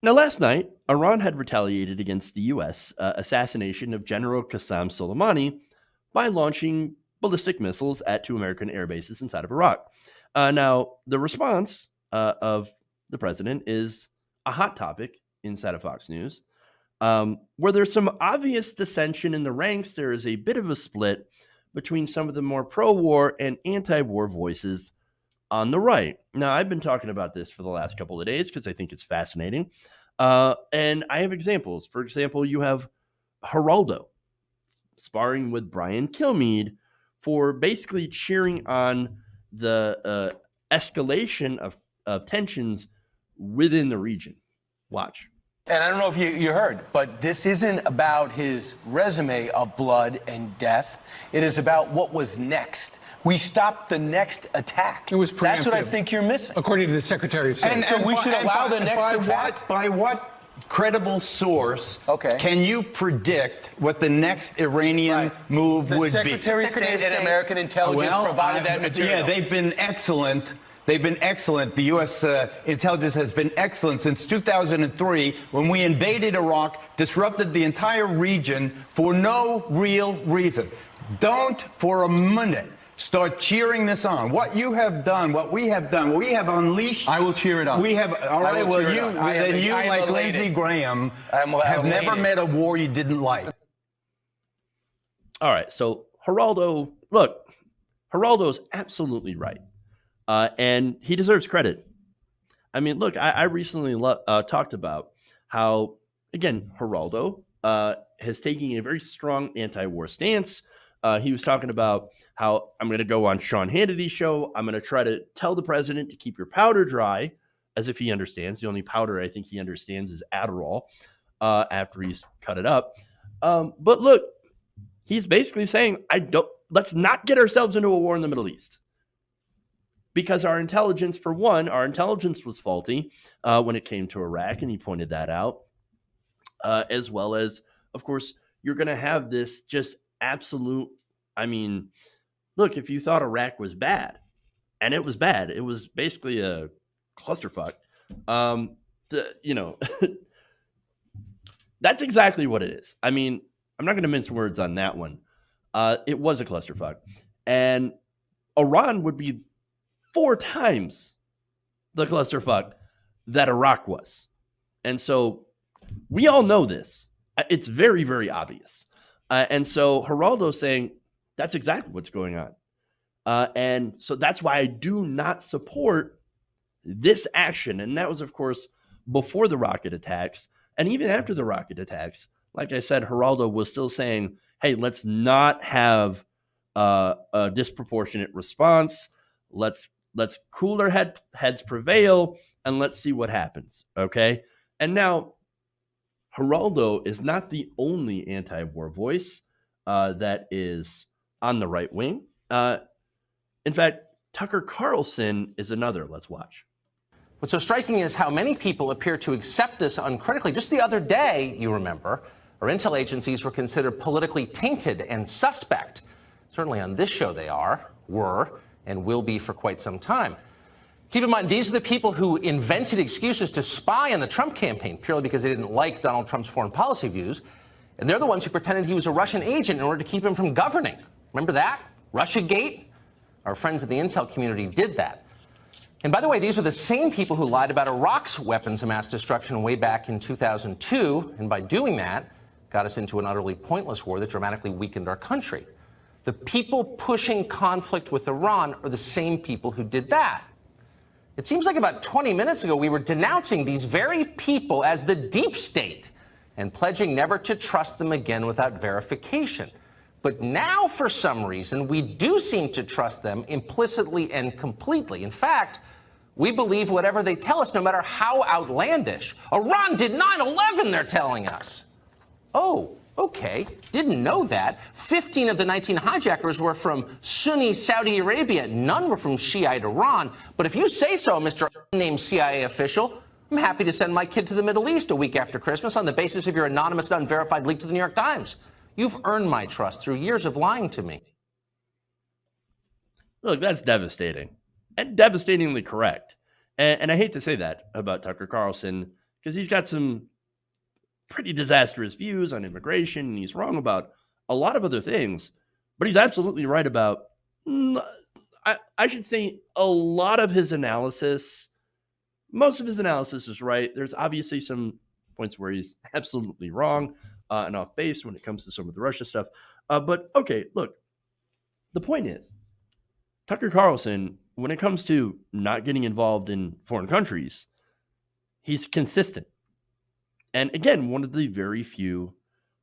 Now, last night, Iran had retaliated against the U.S. Assassination of General Qasem Soleimani by launching ballistic missiles at two American air bases inside of Iraq. Now, the response of the president is a hot topic inside of Fox News. Where there's some obvious dissension in the ranks, there is a bit of a split between some of the more pro war and anti war voices on the right. Now, I've been talking about this for the last couple of days because I think it's fascinating. And I have examples. For example, you have Geraldo sparring with Brian Kilmeade for basically cheering on the escalation of tensions within the region. Watch. And I don't know if you heard, but this isn't about his resume of blood and death. It is about what was next. We stopped the next attack. It was preemptive. That's what I think you're missing. According to the Secretary of State. And so we should allow the next attack? By what credible source can you predict what the next Iranian move would be? The Secretary of State and American intelligence provided that material. Yeah, they've been excellent. They've been excellent. The U.S. Intelligence has been excellent since 2003 when we invaded Iraq, disrupted the entire region for no real reason. Don't for a minute start cheering this on. What you have done, what we have done, we have unleashed. I will cheer it on. We have, all right, well, you, like Lindsey Graham, have never met a war you didn't like. All right, so Geraldo, look, Geraldo's absolutely right. And he deserves credit. I mean, look, I recently talked about how, again, Geraldo has taken a very strong anti-war stance. He was talking about how I'm going to go on Sean Hannity's show. I'm going to try to tell the president to keep your powder dry, as if he understands. The only powder I think he understands is Adderall after he's cut it up. But look, he's basically saying, let's not get ourselves into a war in the Middle East. Because our intelligence, for one, our intelligence was faulty when it came to Iraq, and he pointed that out. As well as, of course, you're going to have this just absolute, I mean, look, if you thought Iraq was bad, and it was bad, it was basically a clusterfuck, that's exactly what it is. I mean, I'm not going to mince words on that one. It was a clusterfuck. And Iran would be 4 times the clusterfuck that Iraq was. And so we all know this. It's very, very obvious. And so Geraldo's saying that's exactly what's going on. And so that's why I do not support this action. And that was, of course, before the rocket attacks. And even after the rocket attacks, like I said, Geraldo was still saying, hey, let's not have a disproportionate response. Let's cooler heads prevail, and let's see what happens, okay? And now, Geraldo is not the only anti-war voice that is on the right wing. In fact, Tucker Carlson is another. Let's watch. What's so striking is how many people appear to accept this uncritically. Just the other day, you remember, our intel agencies were considered politically tainted and suspect. Certainly on this show they were, and will be for quite some time. Keep in mind, these are the people who invented excuses to spy on the Trump campaign purely because they didn't like Donald Trump's foreign policy views. And they're the ones who pretended he was a Russian agent in order to keep him from governing. Remember that? Russiagate? Our friends in the intel community did that. And by the way, these are the same people who lied about Iraq's weapons of mass destruction way back in 2002. And by doing that, got us into an utterly pointless war that dramatically weakened our country. The people pushing conflict with Iran are the same people who did that. It seems like about 20 minutes ago, we were denouncing these very people as the deep state and pledging never to trust them again without verification. But now, for some reason, we do seem to trust them implicitly and completely. In fact, we believe whatever they tell us, no matter how outlandish. Iran did 9/11, they're telling us. Oh. Okay, didn't know that. 15 of the 19 hijackers were from Sunni Saudi Arabia. None were from Shiite Iran. But if you say so, Mr. Unnamed CIA official, I'm happy to send my kid to the Middle East a week after Christmas on the basis of your anonymous, unverified leak to the New York Times. You've earned my trust through years of lying to me. Look, that's devastating and devastatingly correct. And I hate to say that about Tucker Carlson, because he's got some pretty disastrous views on immigration, and he's wrong about a lot of other things, but he's absolutely right about, I should say, a lot of his analysis. Most of his analysis is right. There's obviously some points where he's absolutely wrong and off base when it comes to some of the Russia stuff. But okay, look, the point is, Tucker Carlson, when it comes to not getting involved in foreign countries, he's consistent. And again, one of the very few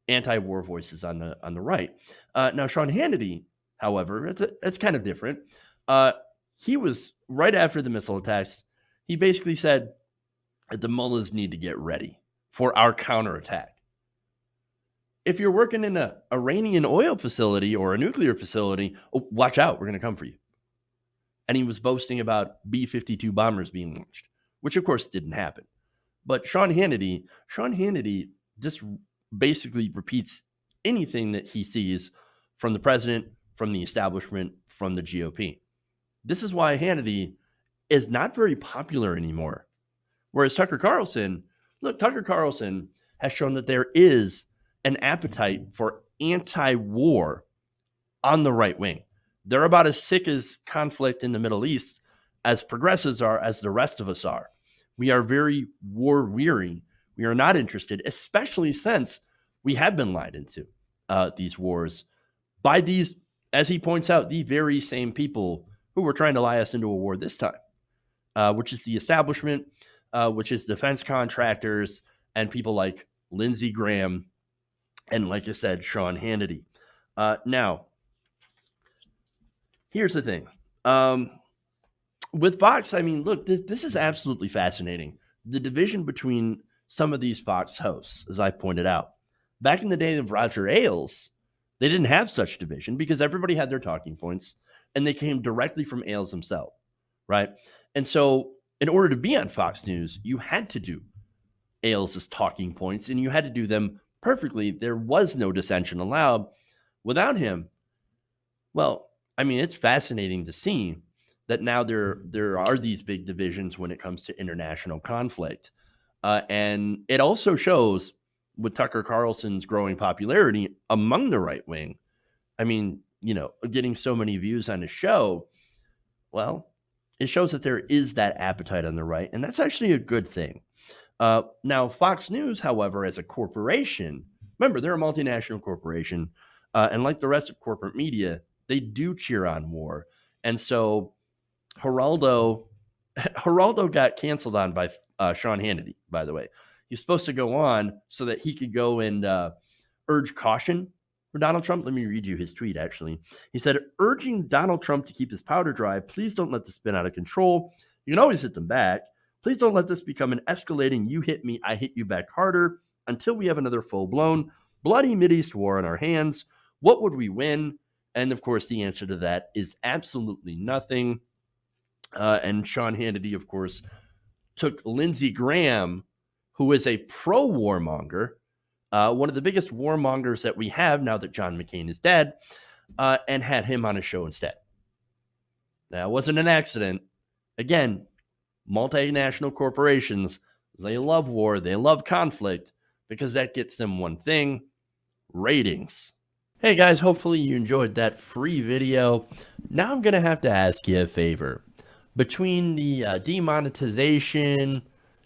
anti-war voices on the right. Now, Sean Hannity, however, it's kind of different. He was right after the missile attacks. He basically said that the mullahs need to get ready for our counterattack. If you're working in an Iranian oil facility or a nuclear facility, watch out, we're going to come for you. And he was boasting about B-52 bombers being launched, which of course didn't happen. But Sean Hannity just basically repeats anything that he sees from the president, from the establishment, from the GOP. This is why Hannity is not very popular anymore. Whereas Tucker Carlson has shown that there is an appetite for anti-war on the right wing. They're about as sick as conflict in the Middle East as progressives are, as the rest of us are. We are very war weary. We are not interested, especially since we have been lied into these wars by these, as he points out, the very same people who were trying to lie us into a war this time, which is the establishment, which is defense contractors and people like Lindsey Graham and, like I said, Sean Hannity. Now, here's the thing. With Fox, I mean, look, this is absolutely fascinating. The division between some of these Fox hosts, as I pointed out. Back in the day of Roger Ailes, they didn't have such division because everybody had their talking points and they came directly from Ailes himself, right? And so in order to be on Fox News, you had to do Ailes' talking points and you had to do them perfectly. There was no dissension allowed. Without him, well, I mean, it's fascinating to see that now there are these big divisions when it comes to international conflict. And it also shows with Tucker Carlson's growing popularity among the right wing. I mean, getting so many views on his show, well, it shows that there is that appetite on the right. And that's actually a good thing. Now, Fox News, however, as a corporation, remember, they're a multinational corporation. And like the rest of corporate media, they do cheer on war. And so Geraldo got canceled on by Sean Hannity, by the way. He's supposed to go on so that he could go and urge caution for Donald Trump. Let me read you his tweet, actually. He said, urging Donald Trump to keep his powder dry. Please don't let this spin out of control. You can always hit them back. Please don't let this become an escalating you hit me, I hit you back harder until we have another full-blown bloody Mideast war on our hands. What would we win? And of course, the answer to that is absolutely nothing. And Sean Hannity, of course, took Lindsey Graham, who is a pro-warmonger, one of the biggest warmongers that we have now that John McCain is dead, and had him on a show instead. Now, it wasn't an accident. Again, multinational corporations, they love war, they love conflict, because that gets them one thing: ratings. Hey guys, hopefully you enjoyed that free video. Now I'm going to have to ask you a favor. Between the demonetization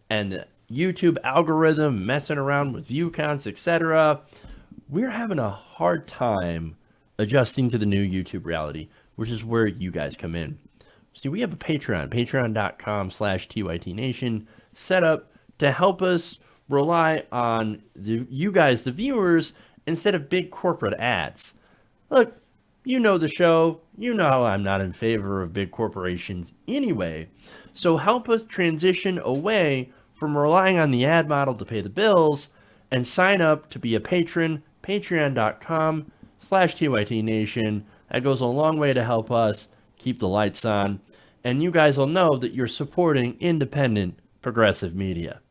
and the YouTube algorithm messing around with view counts, etc., we're having a hard time adjusting to the new YouTube reality, which is where you guys come in. See, we have a Patreon, patreon.com/TYTNation, set up to help us rely on you guys, the viewers, instead of big corporate ads. Look, you know the show. You know I'm not in favor of big corporations anyway. So help us transition away from relying on the ad model to pay the bills and sign up to be a patron, patreon.com/TYTNation. That goes a long way to help us keep the lights on. And you guys will know that you're supporting independent progressive media.